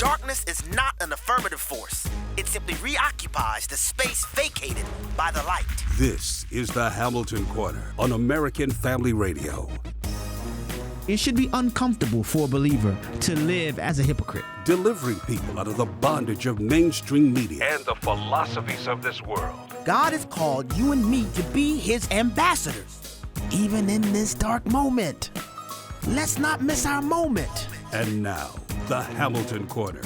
Darkness is not an affirmative force. It simply reoccupies the space vacated by the light. This is the Hamilton Corner on American Family Radio. It should be uncomfortable for a believer to live as a hypocrite. Delivering people out of the bondage of mainstream media and the philosophies of this world. God has called you and me to be his ambassadors, even in this dark moment. Let's not miss our moment. And now, the Hamilton Corner.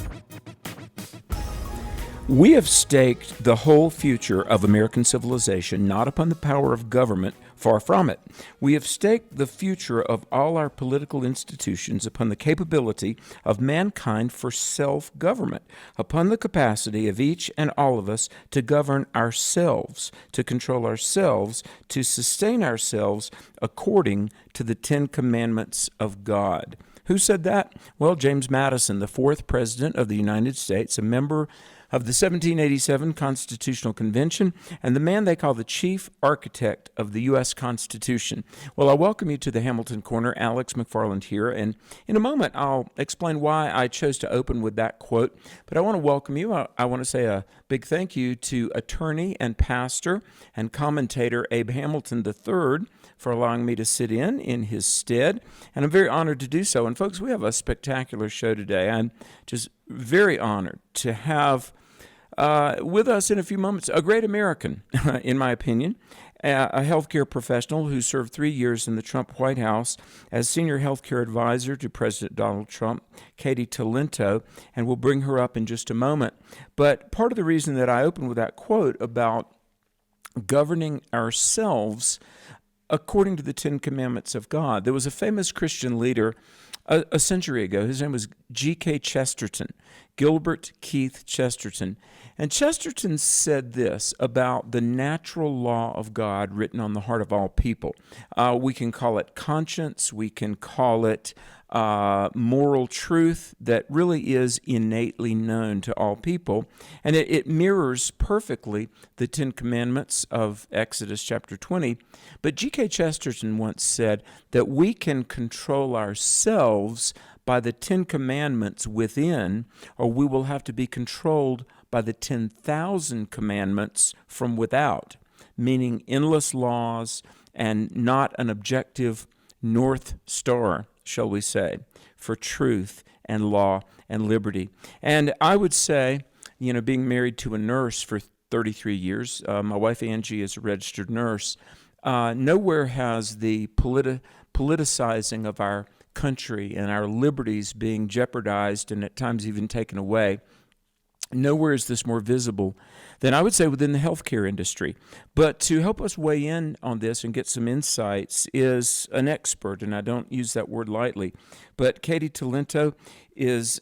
We have staked the whole future of American civilization not upon the power of government, far from it. We have staked the future of all our political institutions upon the capability of mankind for self-government, upon the capacity of each and all of us to govern ourselves, to control ourselves, to sustain ourselves according to the Ten Commandments of God. Who said that? Well, James Madison, the fourth president of the United States, a member of the 1787 Constitutional Convention, and the man they call the chief architect of the U.S. Constitution. Well, I welcome you to the Hamilton Corner. Alex McFarland here, and in a moment I'll explain why I chose to open with that quote, but I want to welcome you. I want to say a big thank you to attorney and pastor and commentator Abe Hamilton III for allowing me to sit in his stead, and I'm very honored to do so. And folks, we have a spectacular show today. I'm just very honored to have with us in a few moments a great American, in my opinion, a healthcare professional who served 3 years in the Trump White House as senior healthcare advisor to President Donald Trump, Katy Talento, and we'll bring her up in just a moment. But part of the reason that I opened with that quote about governing ourselves according to the Ten Commandments of God, there was a famous Christian leader a century ago. His name was G.K. Chesterton, Gilbert Keith Chesterton. And Chesterton said this about the natural law of God written on the heart of all people. We can call it conscience. We can call it moral truth that really is innately known to all people. And it mirrors perfectly the Ten Commandments of Exodus chapter 20. But G.K. Chesterton once said that we can control ourselves by the Ten Commandments within, or we will have to be controlled by the 10,000 commandments from without, meaning endless laws and not an objective North Star, shall we say, for truth and law and liberty. And I would say, being married to a nurse for 33 years, my wife Angie is a registered nurse, nowhere has the politicizing of our country and our liberties being jeopardized and at times even taken away. Nowhere is this more visible than, I would say, within the healthcare industry. But to help us weigh in on this and get some insights is an expert, and I don't use that word lightly. But Katy Talento is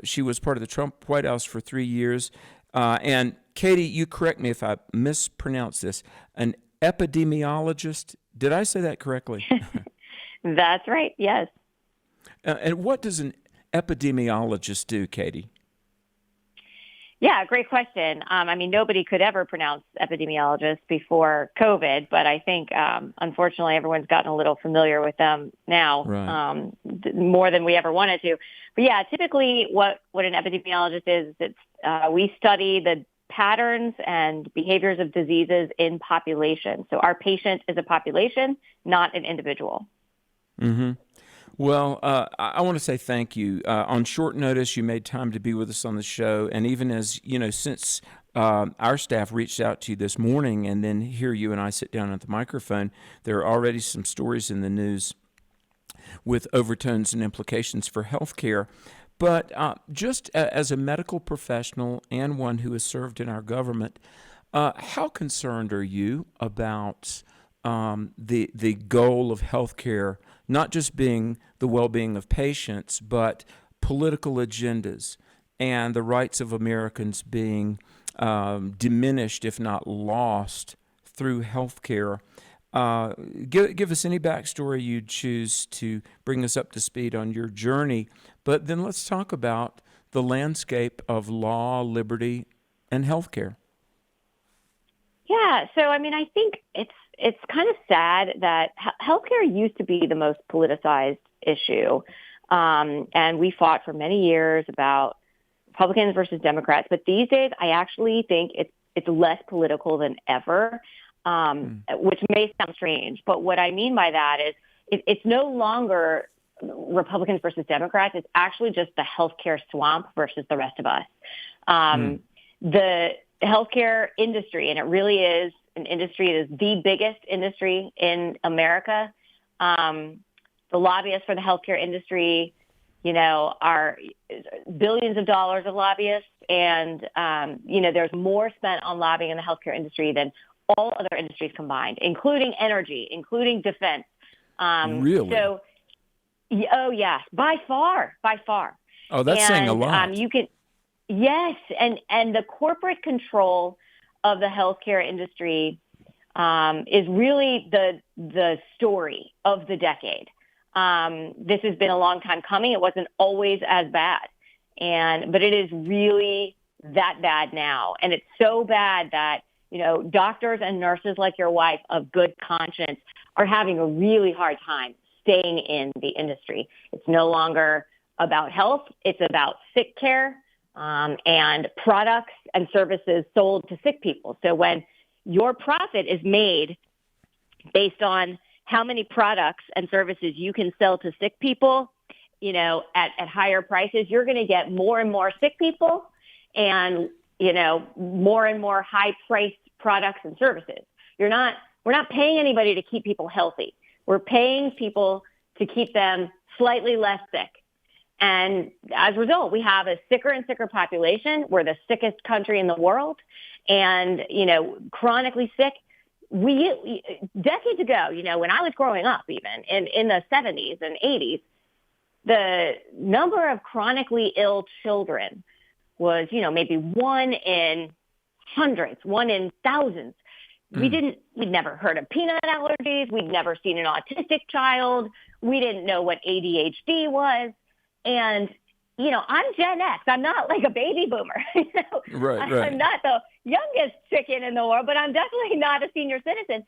she was part of the Trump White House for 3 years. And Katy, you correct me if I mispronounce this, an epidemiologist. Did I say that correctly? That's right, yes. And what does an epidemiologist do, Katy? Yeah, great question. Nobody could ever pronounce epidemiologist before COVID, but I think, unfortunately, everyone's gotten a little familiar with them now, right. More than we ever wanted to. But yeah, typically what an epidemiologist is, we study the patterns and behaviors of diseases in population. So our patient is a population, not an individual. Mm-hmm. Well, I want to say thank you. On short notice, you made time to be with us on the show. And even as, since our staff reached out to you this morning and then hear you and I sit down at the microphone, there are already some stories in the news with overtones and implications for healthcare. But just as a medical professional and one who has served in our government, how concerned are you about the goal of healthcare not just being the well-being of patients, but political agendas and the rights of Americans being diminished, if not lost, through healthcare? Give us any backstory you'd choose to bring us up to speed on your journey, but then let's talk about the landscape of law, liberty, and healthcare. Yeah, so I think it's kind of sad that healthcare used to be the most politicized issue. And we fought for many years about Republicans versus Democrats. But these days, I actually think it's less political than ever, which may sound strange. But what I mean by that is it's no longer Republicans versus Democrats. It's actually just the healthcare swamp versus the rest of us. The healthcare industry, and it really is an industry, it is the biggest industry in America. The lobbyists for the healthcare industry, are billions of dollars of lobbyists. And, there's more spent on lobbying in the healthcare industry than all other industries combined, including energy, including defense. Really? So, oh, yes, by far. Oh, that's saying a lot. Yes. And the corporate control of the healthcare industry is really the story of the decade. This has been a long time coming. It wasn't always as bad. But it is really that bad now. And it's so bad that, doctors and nurses like your wife of good conscience are having a really hard time staying in the industry. It's no longer about health. It's about sick care and products and services sold to sick people. So when your profit is made based on how many products and services you can sell to sick people, at higher prices, you're going to get more and more sick people and, more and more high-priced products and services. We're not paying anybody to keep people healthy. We're paying people to keep them slightly less sick. And as a result, we have a sicker and sicker population. We're the sickest country in the world. And, chronically sick. We decades ago, when I was growing up, even in the 70s and 80s, the number of chronically ill children was, maybe one in hundreds, one in thousands. We'd never heard of peanut allergies. We'd never seen an autistic child. We didn't know what ADHD was. And, I'm Gen X. I'm not like a baby boomer. Right. I'm not the youngest chicken in the world, but I'm definitely not a senior citizen.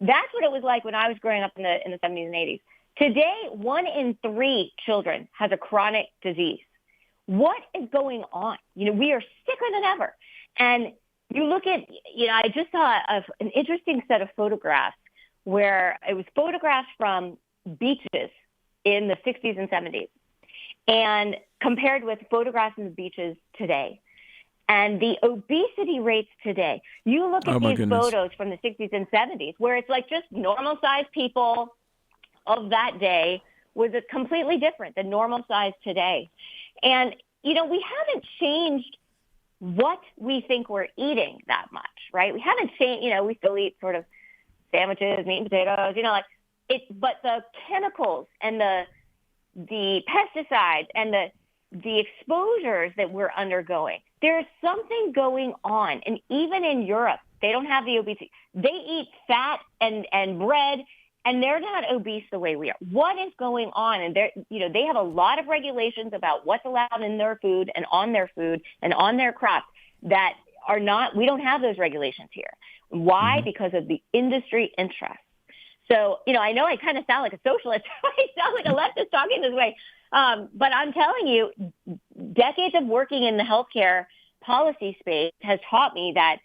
That's what it was like when I was growing up in the 70s and 80s. Today, 1 in 3 children has a chronic disease. What is going on? We are sicker than ever. And you look at, I just saw an interesting set of photographs where it was photographs from beaches in the 60s and 70s and compared with photographs of the beaches today. And the obesity rates today, you look at these photos from the 60s and 70s where it's like just normal-sized people of that day was completely different than normal size today. And, we haven't changed what we think we're eating that much, right? We haven't changed, we still eat sort of sandwiches, meat and potatoes, but the chemicals and the pesticides and the exposures that we're undergoing, there's something going on. And even in Europe, they don't have the obesity. They eat fat and bread, and they're not obese the way we are. What is going on? And they have a lot of regulations about what's allowed in their food and on their crops that are not, we don't have those regulations here. Why? Because of the industry interests. So, I know I kind of sound like a socialist. I sound like a leftist talking this way. But I'm telling you, decades of working in the healthcare policy space has taught me that,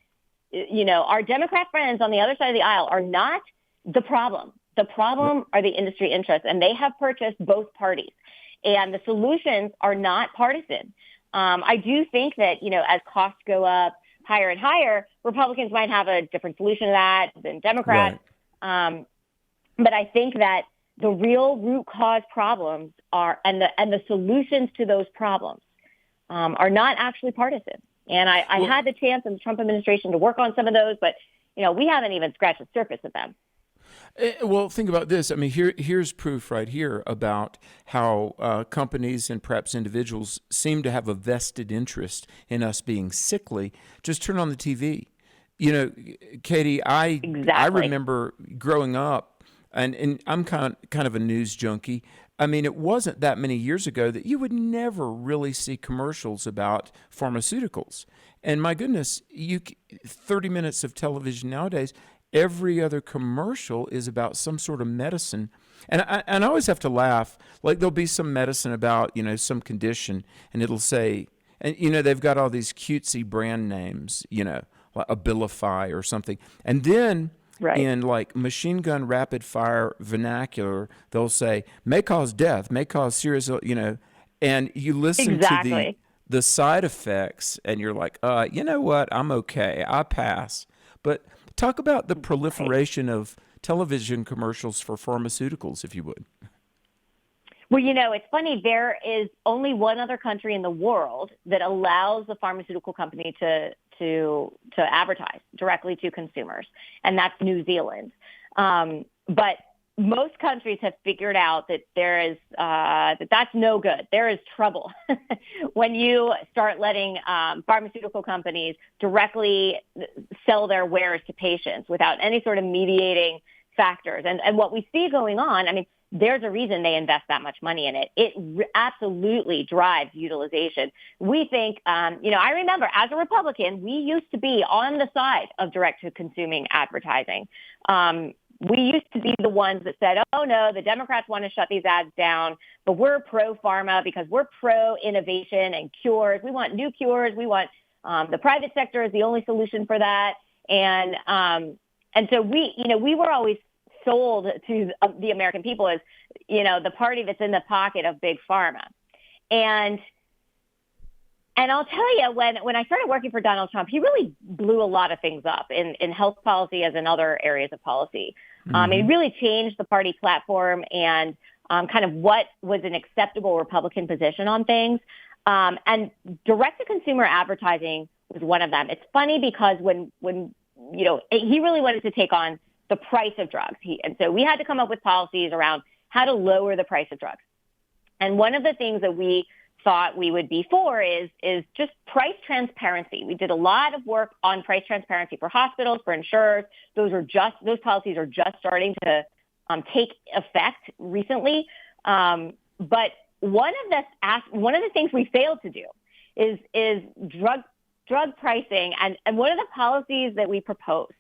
our Democrat friends on the other side of the aisle are not the problem. The problem are the industry interests, and they have purchased both parties. And the solutions are not partisan. I do think that, as costs go up higher and higher, Republicans might have a different solution to that than Democrats. Right. But I think that the real root cause problems are, and the solutions to those problems are not actually partisan. And I had the chance in the Trump administration to work on some of those, but, we haven't even scratched the surface of them. Well, think about this. I mean, here's proof right here about how companies and perhaps individuals seem to have a vested interest in us being sickly. Just turn on the TV. Katy, I remember growing up, and I'm kind of a news junkie. I mean, it wasn't that many years ago that you would never really see commercials about pharmaceuticals. And my goodness, 30 minutes of television nowadays, every other commercial is about some sort of medicine. And I always have to laugh. Like there'll be some medicine about, some condition, and it'll say, and they've got all these cutesy brand names, like Abilify or something. And then in like machine gun rapid fire vernacular, they'll say may cause death, may cause serious, and you listen to the side effects and you're like, you know what? I'm okay. I pass. But talk about the proliferation of television commercials for pharmaceuticals, if you would. Well, it's funny. There is only one other country in the world that allows the pharmaceutical company to advertise directly to consumers, and that's New Zealand. But most countries have figured out that there is that's no good. There is trouble when you start letting pharmaceutical companies directly sell their wares to patients without any sort of mediating factors. And what we see going on, there's a reason they invest that much money in it. It absolutely drives utilization. We think, I remember as a Republican, we used to be on the side of direct-to-consuming advertising. We used to be the ones that said, oh, no, the Democrats want to shut these ads down, but we're pro-pharma because we're pro-innovation and cures. We want new cures. We want the private sector is the only solution for that. And so we were always sold to the American people as, the party that's in the pocket of big pharma. And I'll tell you, when I started working for Donald Trump, he really blew a lot of things up in health policy as in other areas of policy. He really changed the party platform and kind of what was an acceptable Republican position on things. And direct-to-consumer advertising was one of them. It's funny because when he really wanted to take on the price of drugs. And so we had to come up with policies around how to lower the price of drugs. And one of the things that we thought we would be for is just price transparency. We did a lot of work on price transparency for hospitals, for insurers. Those policies are just starting to take effect recently. But one of the things we failed to do is drug pricing, and one of the policies that we proposed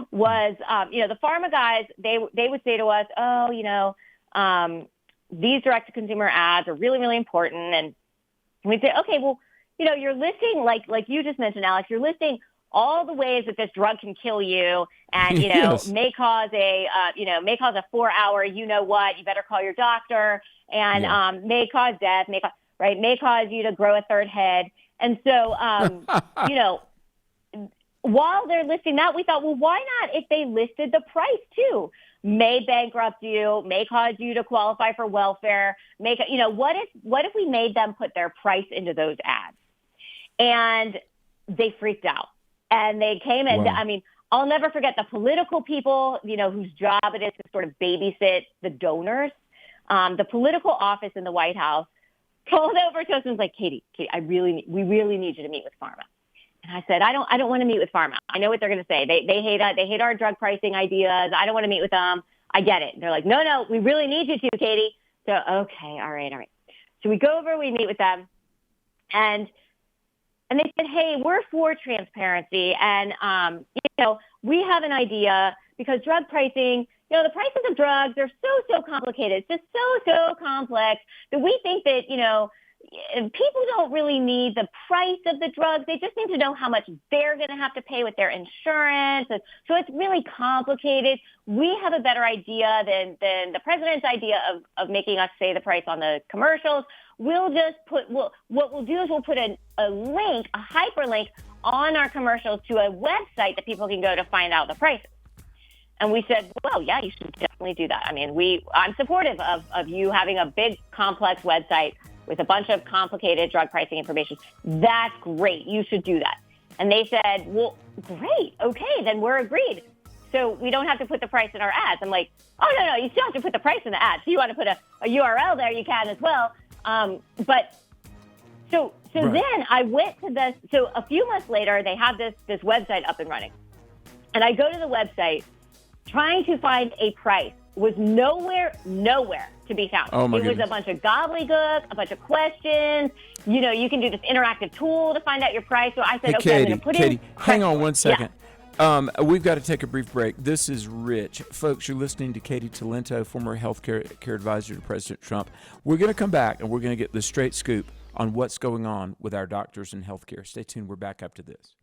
was, the pharma guys, they would say to us, these direct-to-consumer ads are really, really important. And we'd say, okay, well, you're listing, like you just mentioned, Alex, you're listing all the ways that this drug can kill you and, Yes. may cause a 4-hour, you better call your doctor, and may cause death, may cause you to grow a third head. And so, while they're listing that, we thought, well, why not if they listed the price too? May bankrupt you, may cause you to qualify for welfare, what if we made them put their price into those ads? And they freaked out. And they came in, Wow. I'll never forget the political people, whose job it is to sort of babysit the donors. The political office in the White House called over to us and was like, Katy, we really need you to meet with pharma. And I said, I don't want to meet with pharma. I know what they're going to say. They hate our drug pricing ideas. I don't want to meet with them. I get it. And they're like, no, we really need you to, Katy. So, okay, all right. So we go over, we meet with them, and they said, hey, we're for transparency, and we have an idea because drug pricing, the prices of drugs are so complicated. It's just so complex that we think that, people don't really need the price of the drugs. They just need to know how much they're going to have to pay with their insurance. And so it's really complicated. We have a better idea than the president's idea of making us say the price on the commercials. What we'll do is we'll put a link, a hyperlink on our commercials to a website that people can go to find out the prices. And we said, well, yeah, you should definitely do that. I'm supportive of you having a big, complex website with a bunch of complicated drug pricing information. That's great. You should do that. And they said, well, great. Okay, then we're agreed. So we don't have to put the price in our ads. I'm like, oh, no, you still have to put the price in the ads. If you want to put a URL there, you can as well. But right. Then I went to this. So a few months later, they have this website up and running. And I go to the website trying to find a price. Was nowhere to be found. Oh my goodness. Was a bunch of gobbledygook, a bunch of questions. You can do this interactive tool to find out your price. So I said, hey, okay, Katy, I'm going to put in. Katy, hang on one second. We've got to take a brief break. This is Rich. Folks, you're listening to Katy Talento, former healthcare advisor to President Trump. We're going to come back, and we're going to get the straight scoop on what's going on with our doctors in healthcare. Stay tuned. We're back after this.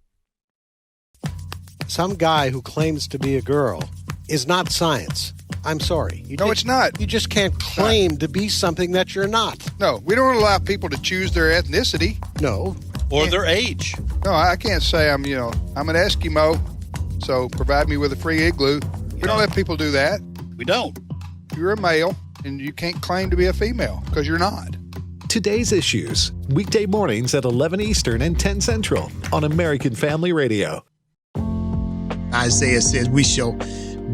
Some guy who claims to be a girl is not science. I'm sorry. It's not. You just can't claim to be something that you're not. No, we don't allow people to choose their ethnicity. No. Or their age. No, I can't say I'm an Eskimo, so provide me with a free igloo. We don't let people do that. We don't. You're a male, and you can't claim to be a female because you're not. Today's Issues, weekday mornings at 11 Eastern and 10 Central on American Family Radio. Isaiah says, we shall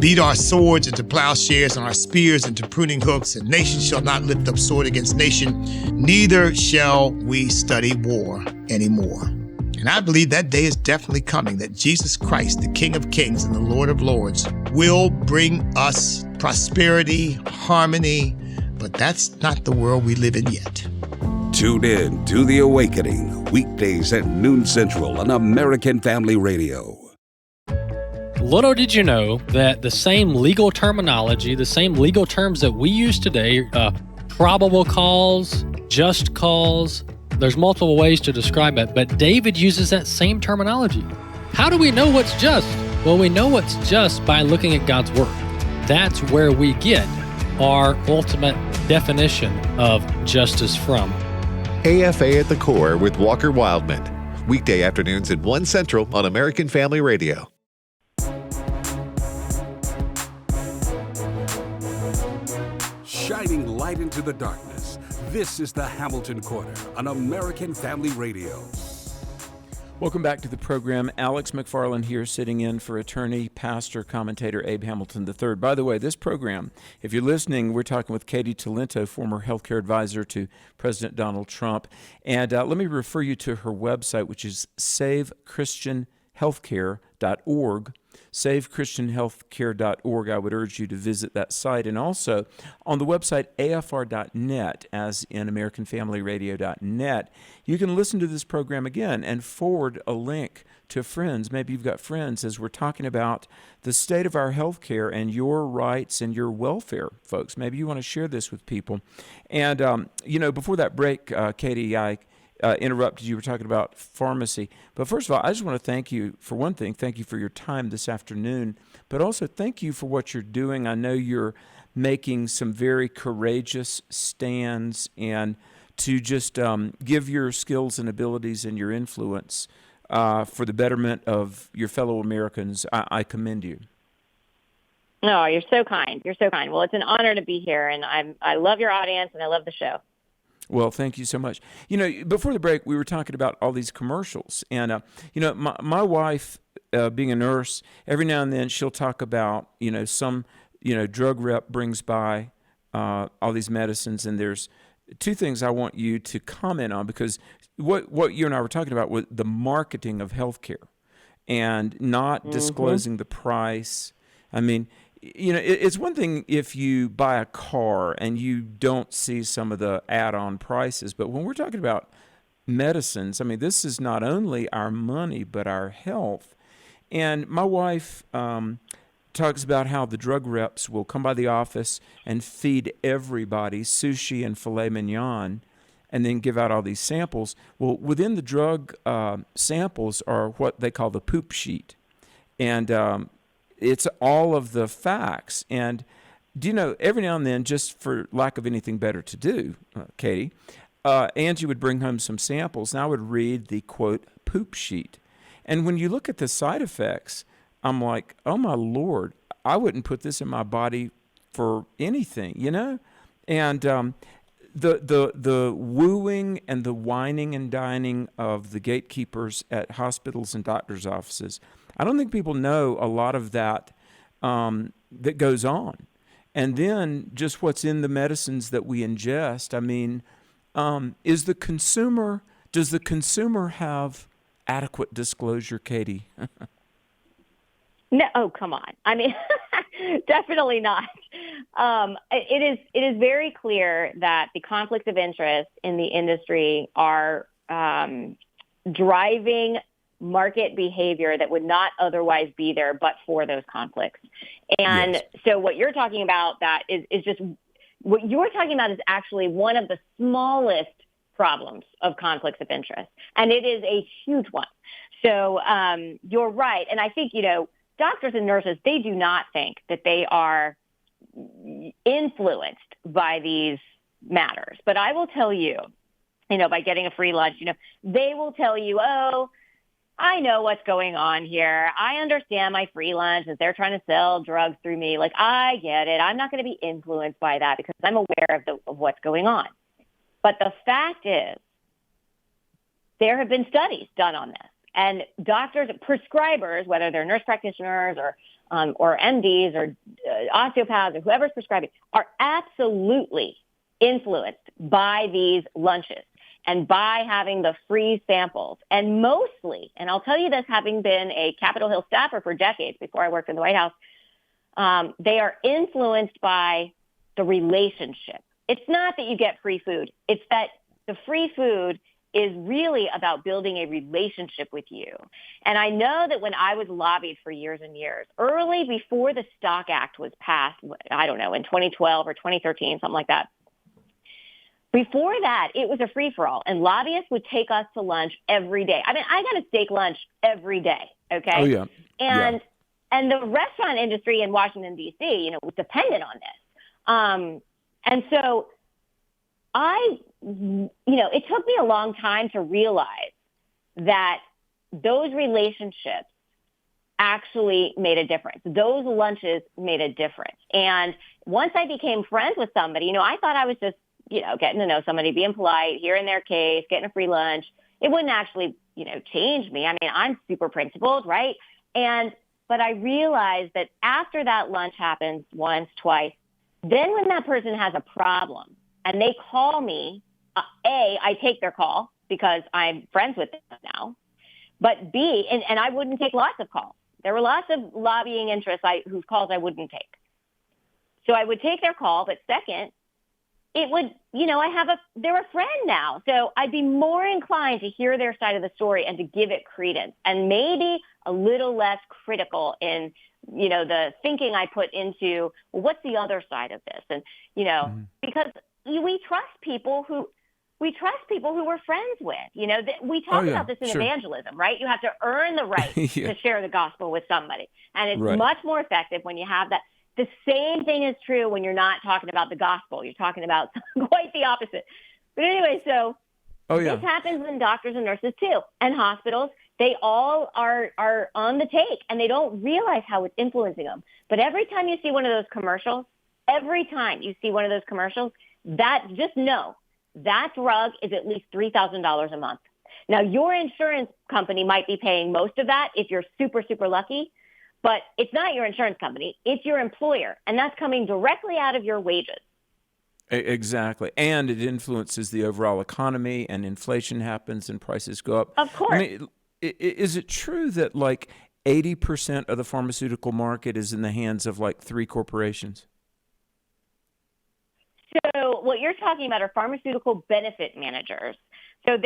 beat our swords into plowshares and our spears into pruning hooks, and nation shall not lift up sword against nation, neither shall we study war anymore. And I believe that day is definitely coming, that Jesus Christ, the King of Kings and the Lord of Lords, will bring us prosperity, harmony, but that's not the world we live in yet. Tune in to The Awakening, weekdays at noon Central on American Family Radio. Little did you know that the same legal terminology, the same legal terms that we use today, probable cause, just cause, there's multiple ways to describe it, but David uses that same terminology. How do we know what's just? Well, we know what's just by looking at God's Word. That's where we get our ultimate definition of justice from. AFA at the Core with Walker Wildman. Weekday afternoons at 1 Central on American Family Radio. Shining light into the darkness. This is the Hamilton Corner on American Family Radio. Welcome back to the program. Alex McFarland here, sitting in for attorney, pastor, commentator Abe Hamilton III. By the way, this program, if you're listening, we're talking with Katy Talento, former healthcare advisor to President Donald Trump. And let me refer you to her website, which is savechristianhealthcare.org. SaveChristianHealthcare.org. I would urge you to visit that site. And also on the website afr.net, as in AmericanFamilyRadio.net, you can listen to this program again and forward a link to friends. Maybe you've got friends as we're talking about the state of our health care and your rights and your welfare, folks. Maybe you want to share this with people. And, before that break, Katy, I interrupted you. Were talking about pharmacy. But first of all, I just want to thank you, for one thing, thank you for your time this afternoon, but also thank you for what you're doing. I know you're making some very courageous stands, and to just give your skills and abilities and your influence for the betterment of your fellow Americans. I commend you. No, you're so kind. You're so kind. Well, it's an honor to be here, and I love your audience, and I love the show. Well, thank you so much. Before the break, we were talking about all these commercials. And, my wife, being a nurse, every now and then she'll talk about, some, drug rep brings by all these medicines. And there's two things I want you to comment on, because what you and I were talking about was the marketing of healthcare and not disclosing the price. I mean, it's one thing if you buy a car and you don't see some of the add-on prices, but when we're talking about medicines, I mean, this is not only our money, but our health. And my wife talks about how the drug reps will come by the office and feed everybody sushi and filet mignon and then give out all these samples. Well, within the drug samples are what they call the poop sheet. And it's all of the facts. And every now and then, just for lack of anything better to do, Katy, Angie would bring home some samples, and I would read the, quote, poop sheet. And when you look at the side effects, I'm like, oh, my Lord, I wouldn't put this in my body for anything, And the wooing and the whining and dining of the gatekeepers at hospitals and doctors' offices, I don't think people know a lot of that that goes on. And then just what's in the medicines that we ingest. I mean, does the consumer have adequate disclosure, Katy? No, oh, come on. I mean, definitely not. It is very clear that the conflicts of interest in the industry are driving market behavior that would not otherwise be there but for those conflicts. And Yes. so what you're talking about that is just what you're talking about is actually one of the smallest problems of conflicts of interest. And it is a huge one. So you're right. And I think, doctors and nurses, they do not think that they are influenced by these matters. But I will tell you, by getting a free lunch, they will tell you, oh, I know what's going on here. I understand my free lunch is they're trying to sell drugs through me. Like, I get it. I'm not going to be influenced by that because I'm aware of what's going on. But the fact is, there have been studies done on this. And doctors, prescribers, whether they're nurse practitioners or MDs or osteopaths or whoever's prescribing, are absolutely influenced by these lunches and by having the free samples. And mostly, and I'll tell you this, having been a Capitol Hill staffer for decades before I worked in the White House, they are influenced by the relationship. It's not that you get free food. It's that the free food is really about building a relationship with you. And I know that when I was lobbied for years and years, early before the Stock Act was passed, I don't know, in 2012 or 2013, something like that, before that, it was a free-for-all, and lobbyists would take us to lunch every day. I mean, I got a steak lunch every day, okay? Oh, yeah. And the restaurant industry in Washington, D.C., was dependent on this. And so it took me a long time to realize that those relationships actually made a difference. Those lunches made a difference. And once I became friends with somebody, I thought I was just, getting to know somebody, being polite, hearing their case, getting a free lunch. It wouldn't actually, change me. I mean, I'm super principled, right? But I realized that after that lunch happens once, twice, then when that person has a problem and they call me, A, I take their call because I'm friends with them now. But B, and I wouldn't take lots of calls. There were lots of lobbying interests whose calls I wouldn't take. So I would take their call, but second, it would, they're a friend now. So I'd be more inclined to hear their side of the story and to give it credence and maybe a little less critical in, the thinking I put into, well, what's the other side of this? And, because we trust people who we're friends with. We talk about this in evangelism, right? You have to earn the right to share the gospel with somebody. And it's much more effective when you have that. The same thing is true when you're not talking about the gospel. You're talking about quite the opposite. But anyway, so this happens in doctors and nurses too, and hospitals. They all are on the take, and they don't realize how it's influencing them. But every time you see one of those commercials, just know that drug is at least $3,000 a month. Now, your insurance company might be paying most of that if you're super, super lucky. But it's not your insurance company. It's your employer. And that's coming directly out of your wages. Exactly. And it influences the overall economy, and inflation happens and prices go up. Of course. I mean, is it true that 80% of the pharmaceutical market is in the hands of 3 corporations? So what you're talking about are pharmaceutical benefit managers. So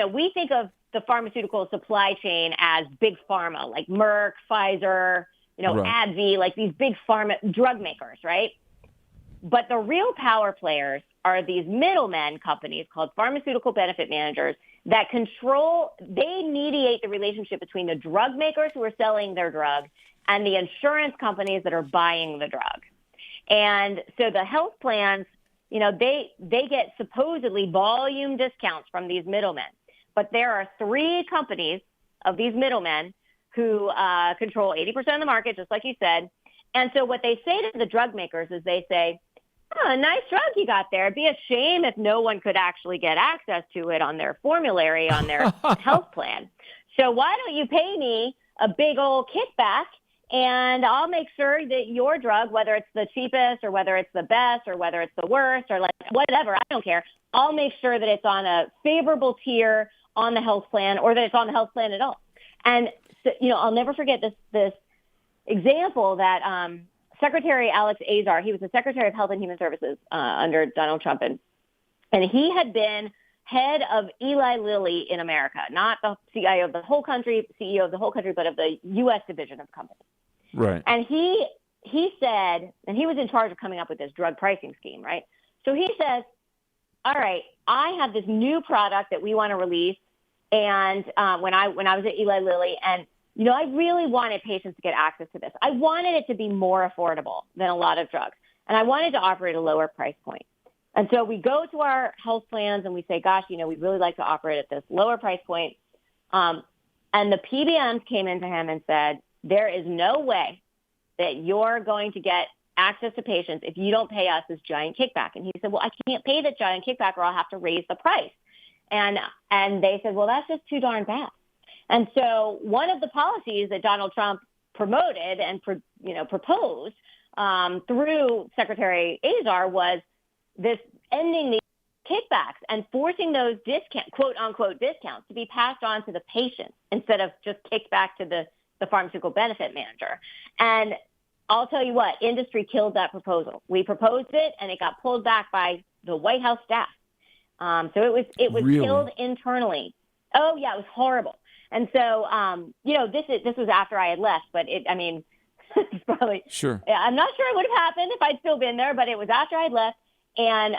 we think of the pharmaceutical supply chain as big pharma, like Merck, Pfizer, AbbVie, like these big pharma drug makers, right? But the real power players are these middlemen companies called pharmaceutical benefit managers that they mediate the relationship between the drug makers who are selling their drug and the insurance companies that are buying the drug. And so the health plans, they get supposedly volume discounts from these middlemen. But there are 3 companies of these middlemen who control 80% of the market, just like you said. And so what they say to the drug makers is they say, oh, nice drug you got there. It'd be a shame if no one could actually get access to it on their formulary, on their health plan. So why don't you pay me a big old kickback, and I'll make sure that your drug, whether it's the cheapest or whether it's the best or whether it's the worst or whatever, I don't care. I'll make sure that it's on a favorable tier on the health plan, or that it's on the health plan at all. And so, I'll never forget this example that Secretary Alex Azar, he was the Secretary of Health and Human Services under Donald Trump, and he had been head of Eli Lilly in America, not the CIO of the whole country, CEO of the whole country, but of the U.S. division of the company. Right. And he said, and he was in charge of coming up with this drug pricing scheme, right? So he says, all right, I have this new product that we want to release. And when I was at Eli Lilly, and, you know, I really wanted patients to get access to this. I wanted it to be more affordable than a lot of drugs. And I wanted to operate a lower price point. And so we go to our health plans and we say, gosh, you know, we'd really like to operate at this lower price point. And the PBMs came into him and said, there is no way that you're going to get access to patients if you don't pay us this giant kickback. And he said, well, I can't pay the giant kickback or I'll have to raise the price. And they said, well, that's just too darn bad. And so one of the policies that Donald Trump promoted and proposed through Secretary Azar was this ending the kickbacks and forcing those quote unquote discounts to be passed on to the patient instead of just kicked back to the pharmaceutical benefit manager. And I'll tell you what, industry killed that proposal. We proposed it and it got pulled back by the White House staff. So it was Really? killed internally. Oh yeah, it was horrible. And so, this was after I had left, but it's probably, Sure. I'm not sure it would have happened if I'd still been there, but it was after I'd left. And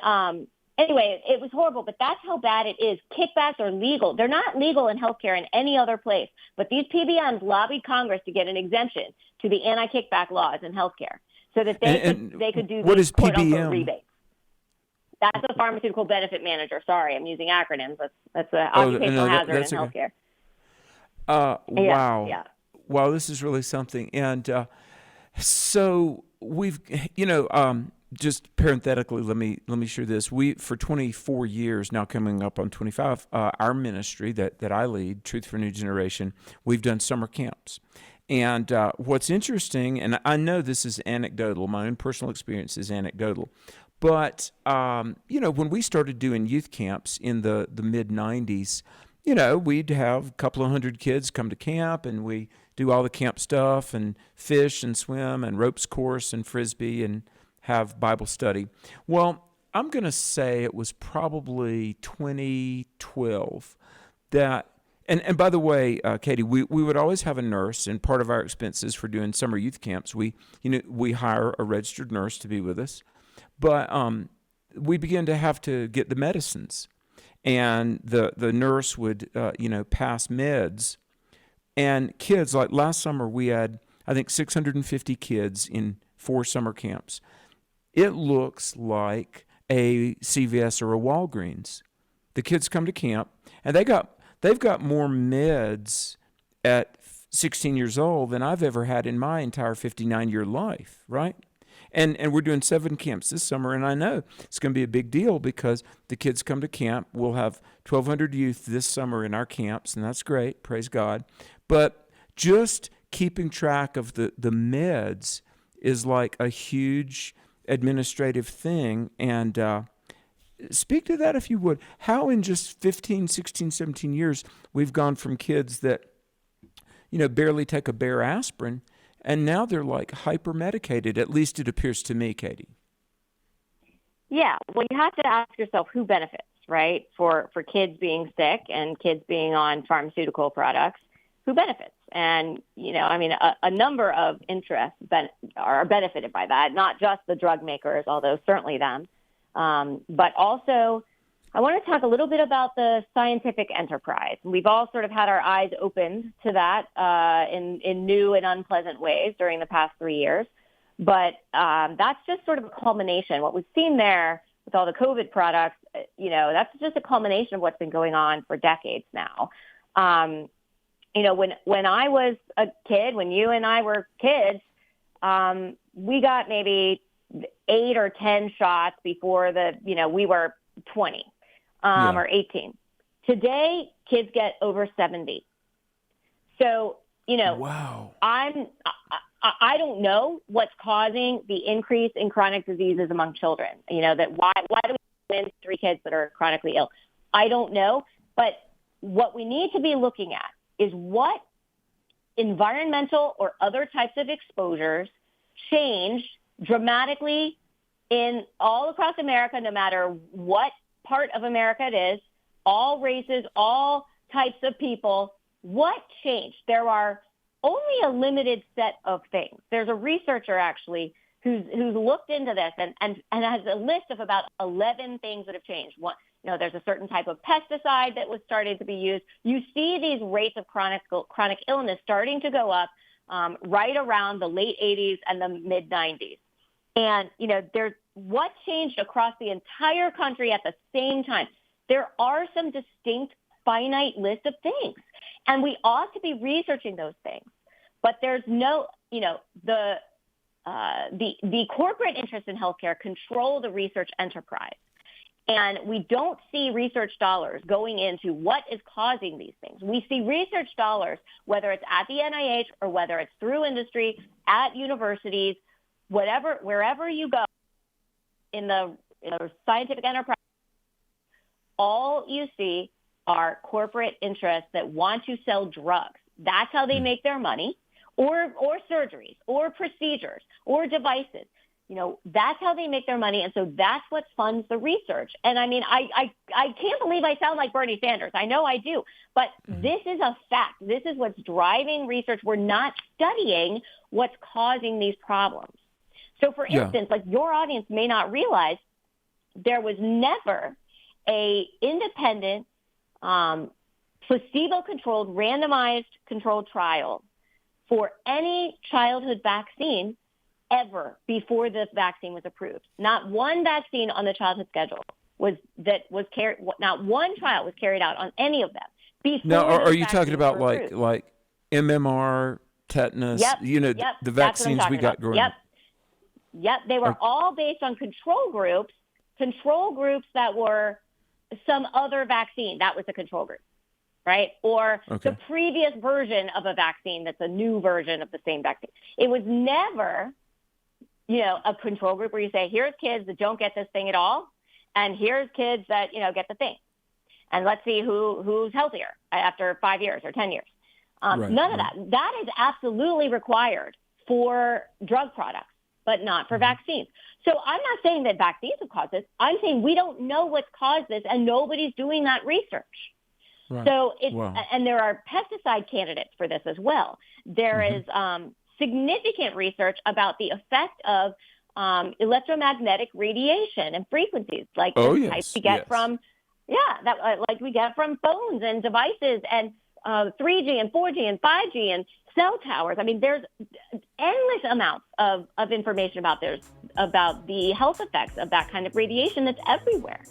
anyway, it was horrible, but that's how bad it is. Kickbacks are legal. They're not legal in healthcare in any other place, but these PBMs lobbied Congress to get an exemption to the anti-kickback laws in healthcare so that they could do these quote-unquote rebates. That's a pharmaceutical benefit manager. Sorry, I'm using acronyms. That's an occupational hazard in healthcare. Wow. Yeah. Wow, this is really something. And so we've, just parenthetically, let me share this. We, for 24 years, now coming up on 25, our ministry that I lead, Truth for a New Generation, we've done summer camps. And what's interesting, and I know this is anecdotal, my own personal experience is anecdotal, but, when we started doing youth camps in the mid-'90s, we'd have a couple of hundred kids come to camp, and we do all the camp stuff and fish and swim and ropes course and Frisbee and have Bible study. Well, I'm going to say it was probably 2012 that, and by the way, Katy, we would always have a nurse, and part of our expenses for doing summer youth camps, we hire a registered nurse to be with us. But we began to have to get the medicines, and the nurse would, pass meds. And kids, like last summer, we had, I think, 650 kids in 4 summer camps. It looks like a CVS or a Walgreens. The kids come to camp, and they've got more meds at 16 years old than I've ever had in my entire 59-year life, right? And we're doing 7 camps this summer, and I know it's going to be a big deal because the kids come to camp. We'll have 1,200 youth this summer in our camps, and that's great, praise God. But just keeping track of the meds is like a huge administrative thing. And speak to that if you would. How in just 15, 16, 17 years we've gone from kids that, barely take a bare aspirin, and now they're like hyper-medicated, at least it appears to me, Katy. Yeah, well, you have to ask yourself who benefits, right? For kids being sick and kids being on pharmaceutical products, who benefits? And, a number of interests are benefited by that, not just the drug makers, although certainly them, but also I want to talk a little bit about the scientific enterprise. We've all sort of had our eyes opened to that in new and unpleasant ways during the past 3 years. But that's just sort of a culmination. What we've seen there with all the COVID products, that's just a culmination of what's been going on for decades now. When I was a kid, when you and I were kids, we got maybe 8 or 10 shots before we were 20. Or 18. Today, kids get over 70. So, wow. I don't know what's causing the increase in chronic diseases among children. That why do we have 3 kids that are chronically ill? I don't know. But what we need to be looking at is what environmental or other types of exposures changed dramatically in all across America, no matter what part of America it is, all races, all types of people. What changed? There are only a limited set of things. There's a researcher actually who's looked into this and has a list of about 11 things that have changed. One, there's a certain type of pesticide that was starting to be used. You see these rates of chronic illness starting to go up right around the late 80s and the mid 90s. And, there's what changed across the entire country at the same time. There are some distinct finite list of things, and we ought to be researching those things. But there's no, the corporate interests in healthcare control the research enterprise. And we don't see research dollars going into what is causing these things. We see research dollars, whether it's at the NIH or whether it's through industry, at universities, wherever you go in the scientific enterprise, all you see are corporate interests that want to sell drugs. That's how they make their money, or surgeries, or procedures, or devices. That's how they make their money, and so that's what funds the research. And I mean, I can't believe I sound like Bernie Sanders. I know I do, but this is a fact. This is what's driving research. We're not studying what's causing these problems. So, for instance, like your audience may not realize, there was never a independent, placebo-controlled, randomized controlled trial for any childhood vaccine ever before the vaccine was approved. Not one vaccine on the childhood schedule not one trial was carried out on any of them. Now, are you talking about like MMR, tetanus, the vaccines we got growing up? Yep, they were all based on control groups that were some other vaccine. That was the control group, right? Or the previous version of a vaccine that's a new version of the same vaccine. It was never, a control group where you say, here's kids that don't get this thing at all, and here's kids that, get the thing. And let's see who's healthier after 5 years or 10 years. None of that. That is absolutely required for drug products, but not for vaccines. So I'm not saying that vaccines have caused this. I'm saying we don't know what's caused this, and nobody's doing that research. Right. So and there are pesticide candidates for this as well. There is significant research about the effect of electromagnetic radiation and frequencies, like the types we get from we get from phones and devices and 3G and 4G and 5G and cell towers. I mean, there's endless amounts of information about the health effects of that kind of radiation that's everywhere.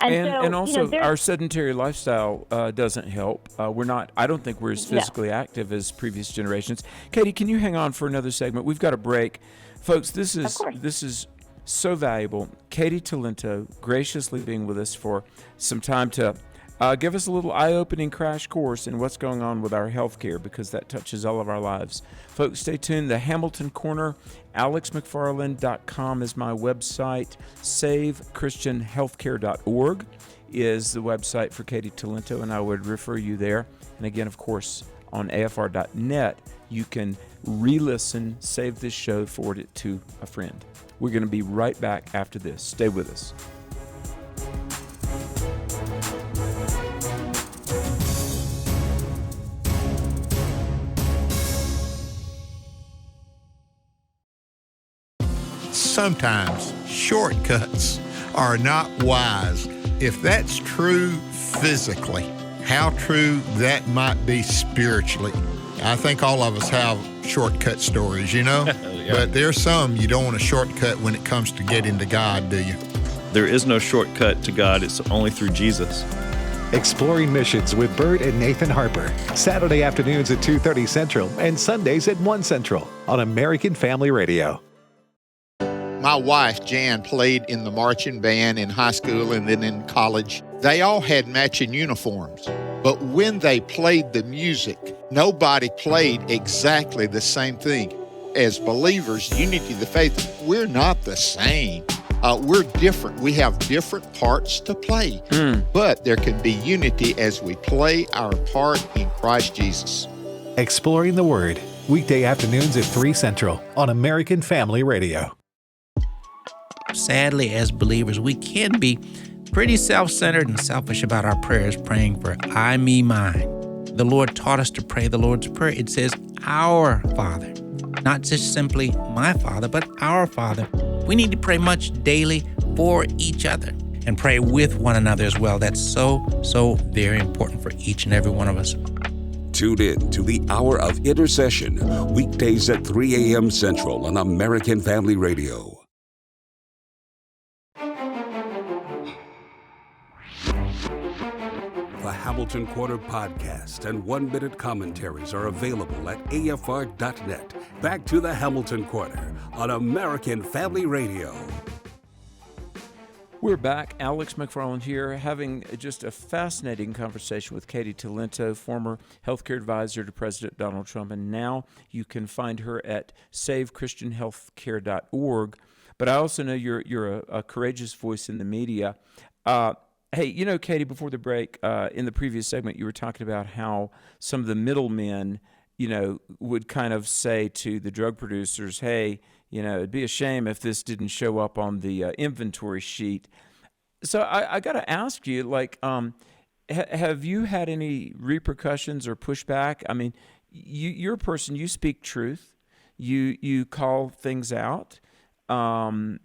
And also our sedentary lifestyle doesn't help. I don't think we're as physically active as previous generations. Katy, can you hang on for another segment? We've got a break. Folks, this is so valuable. Katy Talento graciously being with us for some time to give us a little eye-opening crash course in what's going on with our healthcare, because that touches all of our lives. Folks, stay tuned. The Hamilton Corner, alexmcfarland.com is my website. SaveChristianHealthcare.org is the website for Katy Talento, and I would refer you there. And again, of course, on afr.net, you can re-listen, save this show, forward it to a friend. We're going to be right back after this. Stay with us. Sometimes shortcuts are not wise. If that's true physically, how true that might be spiritually. I think all of us have shortcut stories, but there's some you don't want to shortcut when it comes to getting to God, do you? There is no shortcut to God. It's only through Jesus. Exploring Missions with Bert and Nathan Harper. Saturday afternoons at 2:30 Central and Sundays at 1 Central on American Family Radio. My wife, Jan, played in the marching band in high school and then in college. They all had matching uniforms. But when they played the music, nobody played exactly the same thing. As believers, unity of the faith, we're not the same. We're different. We have different parts to play. But there can be unity as we play our part in Christ Jesus. Exploring the Word, weekday afternoons at 3 Central on American Family Radio. Sadly, as believers, we can be pretty self-centered and selfish about our prayers, praying for I, me, mine. The Lord taught us to pray the Lord's Prayer. It says, our Father. Not just simply my Father, but our Father. We need to pray much daily for each other and pray with one another as well. That's so very important for each and every one of us. Tune in to the Hour of Intercession, weekdays at 3 a.m. Central on American Family Radio. The Hamilton Quarter podcast and 1-minute commentaries are available at afr.net. Back to the Hamilton Quarter on American Family Radio. We're back. Alex McFarland here, having just a fascinating conversation with Katy Talento, former healthcare advisor to President Donald Trump, and now you can find her at savechristianhealthcare.org. But I also know you're a courageous voice in the media. Hey, Katy, before the break, in the previous segment, you were talking about how some of the middlemen, would kind of say to the drug producers, hey, it'd be a shame if this didn't show up on the inventory sheet. So I got to ask you, have you had any repercussions or pushback? I mean, you're a person, you speak truth, you call things out. What's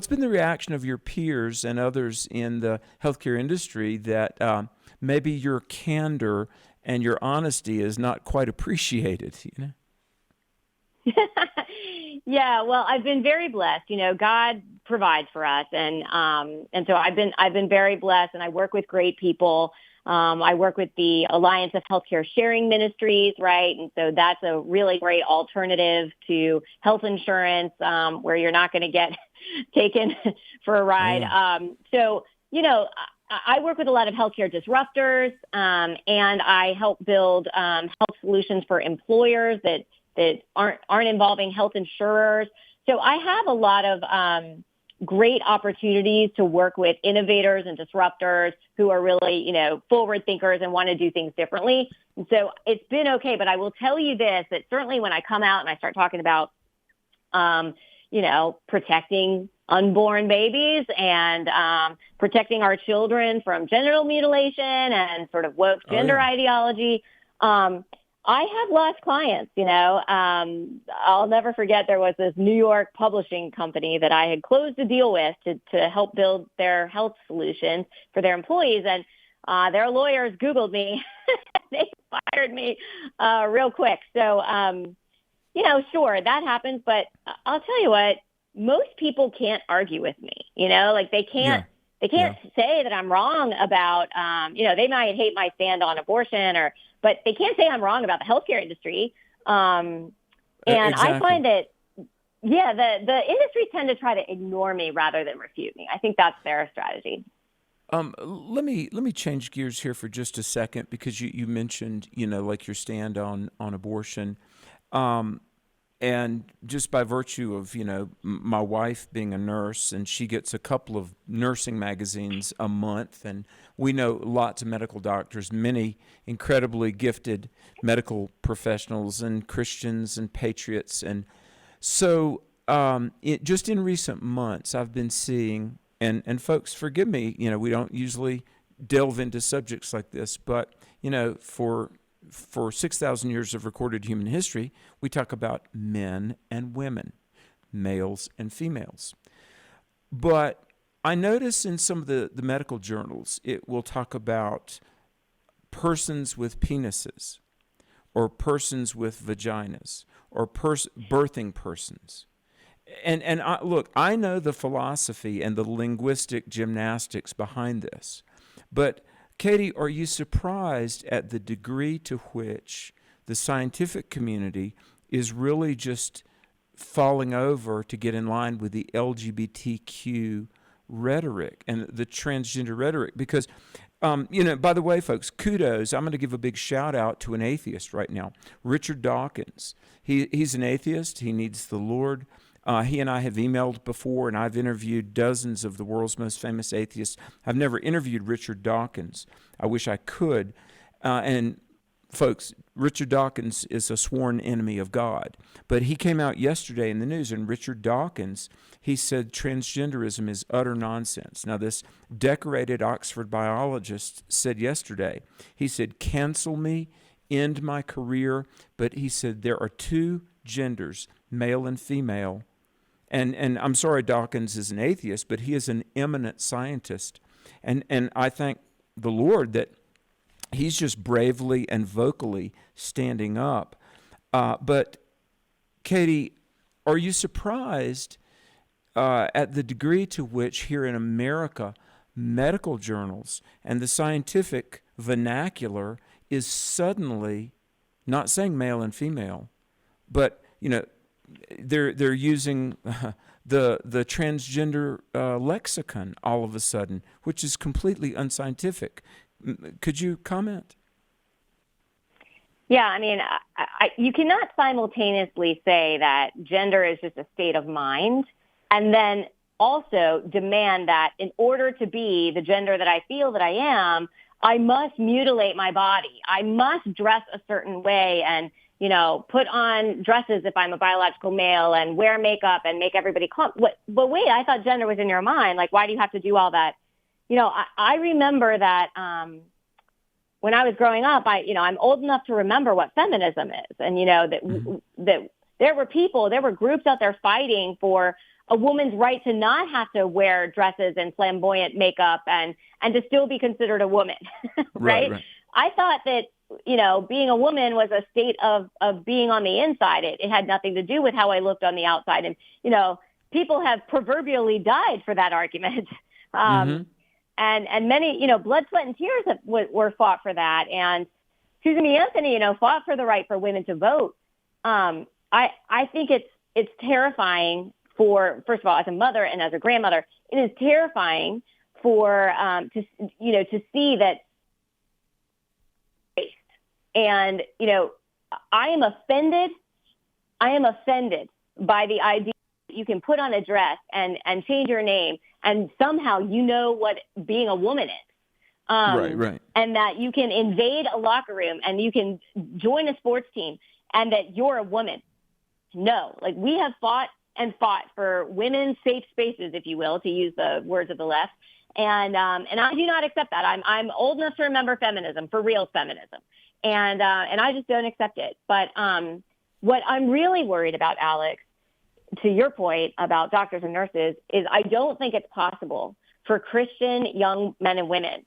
been the reaction of your peers and others in the healthcare industry that maybe your candor and your honesty is not quite appreciated? Yeah, well, I've been very blessed. God provides for us, and so I've been very blessed, and I work with great people. I work with the Alliance of Healthcare Sharing Ministries, right? And so that's a really great alternative to health insurance, where you're not going to get taken for a ride. I work with a lot of healthcare disruptors, and I help build health solutions for employers that aren't involving health insurers. So I have a lot of great opportunities to work with innovators and disruptors who are really, forward thinkers and want to do things differently. And so it's been okay. But I will tell you this, that certainly when I come out and I start talking about, protecting unborn babies and protecting our children from genital mutilation and sort of woke gender ideology, I have lost clients. I'll never forget there was this New York publishing company that I had closed a deal with to help build their health solutions for their employees. And their lawyers Googled me. They fired me real quick. So, sure, that happens. But I'll tell you what, most people can't argue with me. They can't. They can't say that I'm wrong about, they might hate my stand on abortion, but they can't say I'm wrong about the healthcare industry. And exactly. I find that, the industry tend to try to ignore me rather than refute me. I think that's their strategy. Let me change gears here for just a second, because you mentioned, like your stand on abortion. And just by virtue of, my wife being a nurse, and she gets a couple of nursing magazines a month, and we know lots of medical doctors, many incredibly gifted medical professionals and Christians and patriots. And so just in recent months, I've been seeing, and folks, forgive me, we don't usually delve into subjects like this, but, for 6,000 years of recorded human history, we talk about men and women, males and females. But I notice in some of the medical journals, it will talk about persons with penises, or persons with vaginas, or birthing persons. And look, I know the philosophy and the linguistic gymnastics behind this, but Katy, are you surprised at the degree to which the scientific community is really just falling over to get in line with the LGBTQ rhetoric and the transgender rhetoric? Because, by the way, folks, kudos. I'm going to give a big shout out to an atheist right now, Richard Dawkins. He's an atheist. He needs the Lord. He and I have emailed before, and I've interviewed dozens of the world's most famous atheists. I've never interviewed Richard Dawkins. I wish I could. And folks, Richard Dawkins is a sworn enemy of God. But he came out yesterday in the news, and Richard Dawkins, he said transgenderism is utter nonsense. Now, this decorated Oxford biologist said yesterday, he said, cancel me, end my career. But he said there are two genders, male and female. And I'm sorry Dawkins is an atheist, but he is an eminent scientist. And I thank the Lord that he's just bravely and vocally standing up. But, Katy, are you surprised at the degree to which here in America, medical journals and the scientific vernacular is suddenly not saying male and female, but, they're using the transgender lexicon all of a sudden, which is completely unscientific. Could you comment? Yeah, I mean, you cannot simultaneously say that gender is just a state of mind and then also demand that in order to be the gender that I feel that I am, I must mutilate my body. I must dress a certain way and, put on dresses if I'm a biological male and wear makeup and make everybody calm. But wait, I thought gender was in your mind. Like, why do you have to do all that? I remember that when I was growing up, I'm old enough to remember what feminism is. And, that there were groups out there fighting for a woman's right to not have to wear dresses and flamboyant makeup and to still be considered a woman. Right? I thought that, being a woman was a state of being on the inside. It had nothing to do with how I looked on the outside. And, people have proverbially died for that argument. And many, blood, sweat, and tears were fought for that. And Susan B. Anthony, fought for the right for women to vote. I think it's terrifying for, first of all, as a mother and as a grandmother, it is terrifying for to see that. And I am offended by the idea that you can put on a dress and change your name and somehow what being a woman is. Right. And that you can invade a locker room and you can join a sports team and that you're a woman. No, like we have fought for women's safe spaces, if you will, to use the words of the left. And I do not accept that. I'm old enough to remember feminism, for real feminism. And I just don't accept it. But what I'm really worried about, Alex, to your point about doctors and nurses, is I don't think it's possible for Christian young men and women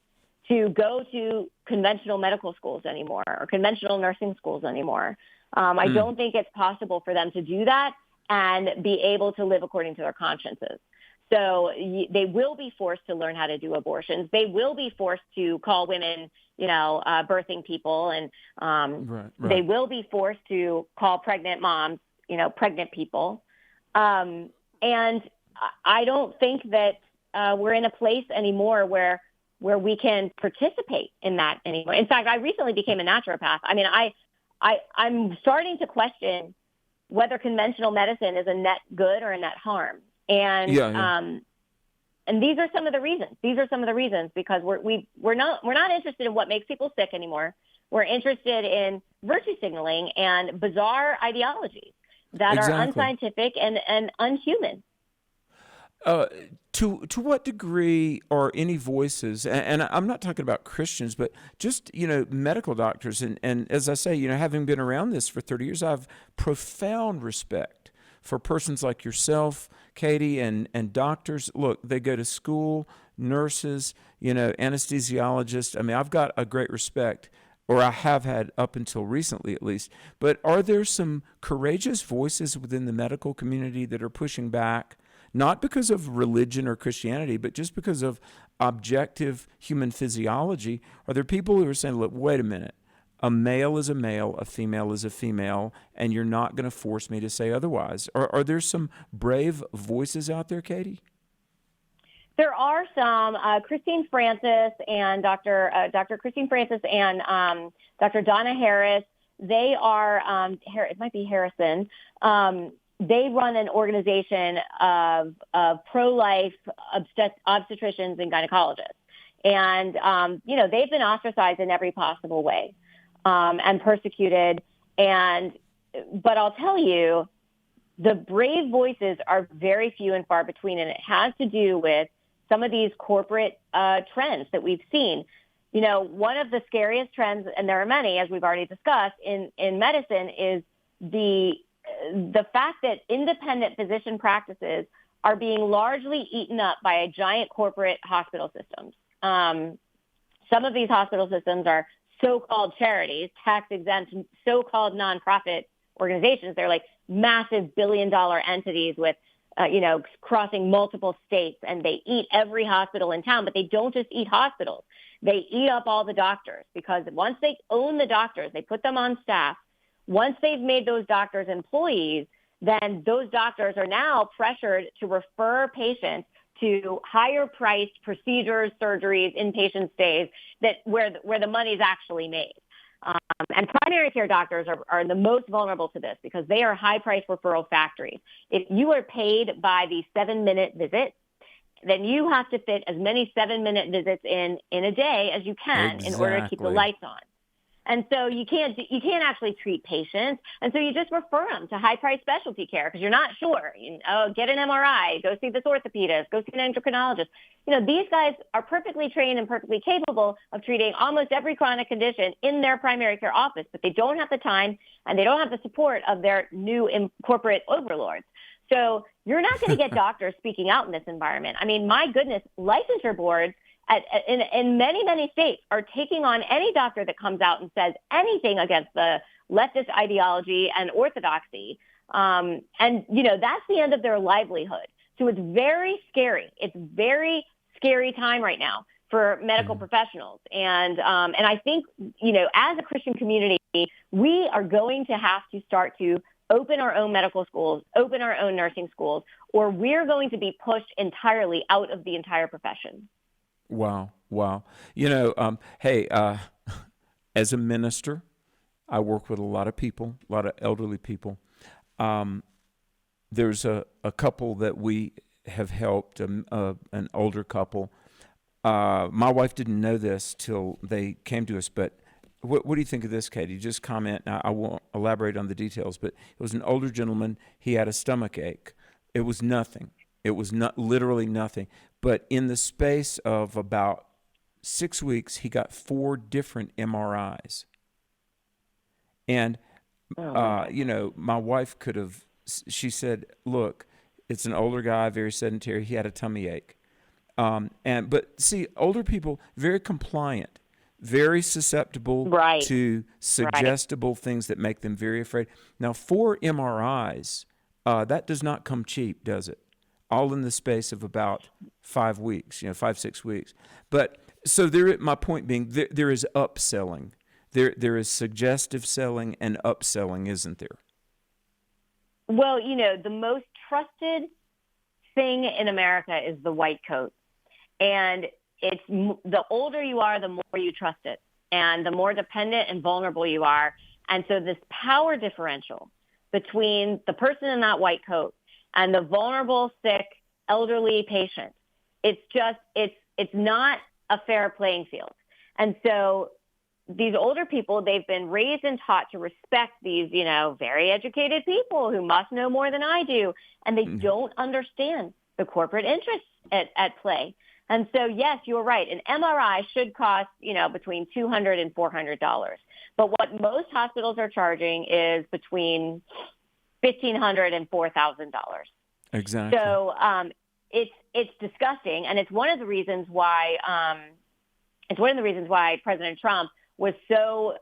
to go to conventional medical schools anymore or conventional nursing schools anymore. I don't think it's possible for them to do that and be able to live according to their consciences. So they will be forced to learn how to do abortions. They will be forced to call women, birthing people, and they will be forced to call pregnant moms, pregnant people. And I don't think that we're in a place anymore where we can participate in that anymore. In fact, I recently became a naturopath. I mean, I'm starting to question whether conventional medicine is a net good or a net harm. And and these are some of the reasons. Because we're not interested in what makes people sick anymore. We're interested in virtue signaling and bizarre ideologies that are unscientific and unhuman. To what degree are any voices, and I'm not talking about Christians, but just, medical doctors, and as I say, having been around this for 30 years, I have profound respect for persons like yourself, Katy, and doctors. Look, they go to school, nurses, anesthesiologists. I mean, I've got a great respect, or I have had up until recently at least. But are there some courageous voices within the medical community that are pushing back, not because of religion or Christianity, but just because of objective human physiology? Are there people who are saying, look, wait a minute, a male is a male, a female is a female, and you're not going to force me to say otherwise? Are there some brave voices out there, Katy? There are some. Christine Francis and Dr. Christine Francis and Dr. Donna Harris. They are, it might be Harrison. They run an organization of pro-life obstetricians and gynecologists. And, they've been ostracized in every possible way. and persecuted. But I'll tell you, the brave voices are very few and far between, and it has to do with some of these corporate trends that we've seen. You know, one of the scariest trends, and there are many, as we've already discussed, in medicine is the fact that independent physician practices are being largely eaten up by a giant corporate hospital systems. Some of these hospital systems are so-called charities, tax-exempt, so-called nonprofit organizations. They're like massive billion-dollar entities with, crossing multiple states, and they eat every hospital in town. But they don't just eat hospitals. They eat up all the doctors, because once they own the doctors, they put them on staff. Once they've made those doctors employees, then those doctors are now pressured to refer patients to higher priced procedures, surgeries, inpatient stays where the money is actually made. And primary care doctors are the most vulnerable to this, because they are high price referral factories. If you are paid by the 7-minute visit, then you have to fit as many 7-minute visits in a day as you can in order to keep the lights on. And so you can't actually treat patients. And so you just refer them to high-priced specialty care because you're not sure. Get an MRI, go see this orthopedist, go see an endocrinologist. These guys are perfectly trained and perfectly capable of treating almost every chronic condition in their primary care office, but they don't have the time and they don't have the support of their new corporate overlords. So you're not going to get doctors speaking out in this environment. I mean, my goodness, licensure boards in many, many states are taking on any doctor that comes out and says anything against the leftist ideology and orthodoxy. And that's the end of their livelihood. So it's very scary. It's very scary time right now for medical professionals. And I think, as a Christian community, we are going to have to start to open our own medical schools, open our own nursing schools, or we're going to be pushed entirely out of the entire profession. Wow. As a minister, I work with a lot of people, a lot of elderly people. There's a couple that we have helped, an older couple. My wife didn't know this till they came to us, but what do you think of this, Katy? Just comment. I won't elaborate on the details, but it was an older gentleman. He had a stomach ache. It was nothing. It was not literally nothing. But in the space of about 6 weeks, he got 4 different MRIs. And, my wife she said, look, it's an older guy, very sedentary. He had a tummy ache. But see, older people, very compliant, very susceptible to suggestible things that make them very afraid. Now, 4 MRIs, that does not come cheap, does it? All in the space of about 5 weeks, 5-6 weeks. But so my point being, there is upselling. There is suggestive selling and upselling, isn't there? Well, the most trusted thing in America is the white coat. And it's the older you are, the more you trust it, and the more dependent and vulnerable you are. And so this power differential between the person in that white coat and the vulnerable, sick, elderly patient, it's not a fair playing field. And so these older people, they've been raised and taught to respect these, very educated people who must know more than I do. And they don't understand the corporate interests at play. And so, yes, you're right. An MRI should cost, between $200 and $400. But what most hospitals are charging is between $1,500 and $4,000. Exactly. So it's disgusting, and it's one of the reasons why President Trump was so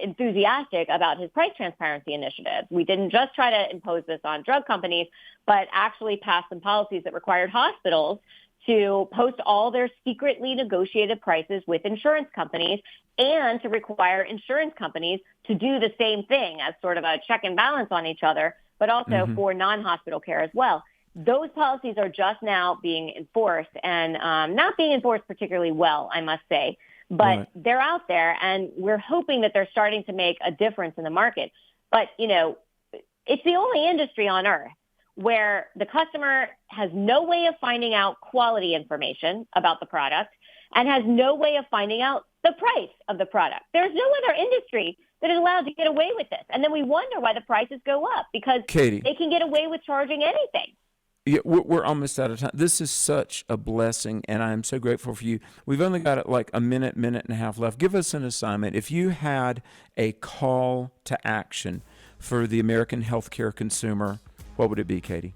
enthusiastic about his price transparency initiative. We didn't just try to impose this on drug companies, but actually passed some policies that required hospitals to post all their secretly negotiated prices with insurance companies, and to require insurance companies to do the same thing as sort of a check and balance on each other, but also for non-hospital care as well. Those policies are just now being enforced, and not being enforced particularly well, I must say. But they're out there, and we're hoping that they're starting to make a difference in the market. But, it's the only industry on earth where the customer has no way of finding out quality information about the product and has no way of finding out the price of the product. There's no other industry that is allowed to get away with this. And then we wonder why the prices go up, because Katy, they can get away with charging anything. Yeah, we're almost out of time. This is such a blessing, and I am so grateful for you. We've only got like a minute and a half left. Give us an assignment. If you had a call to action for the American healthcare consumer, what would it be, Katy?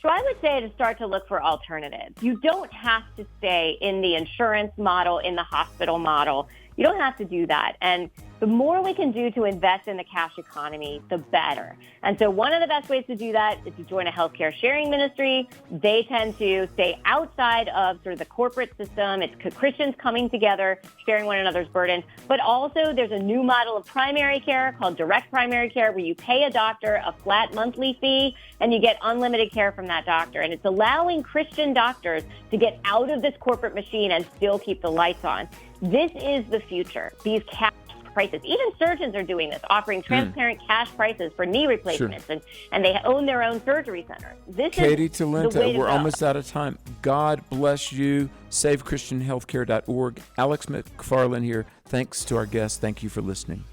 So I would say to start to look for alternatives. You don't have to stay in the insurance model, in the hospital model. You don't have to do that. And the more we can do to invest in the cash economy, the better. And so one of the best ways to do that is to join a healthcare sharing ministry. They tend to stay outside of sort of the corporate system. It's Christians coming together, sharing one another's burdens. But also there's a new model of primary care called direct primary care, where you pay a doctor a flat monthly fee and you get unlimited care from that doctor. And it's allowing Christian doctors to get out of this corporate machine and still keep the lights on. This is the future. These cash prices. Even surgeons are doing this, offering transparent cash prices for knee replacements, and they own their own surgery centers. This Katy is the way Talento, to we're go. almost out of time. God bless you. SaveChristianHealthcare.org. Alex McFarland here. Thanks to our guests. Thank you for listening.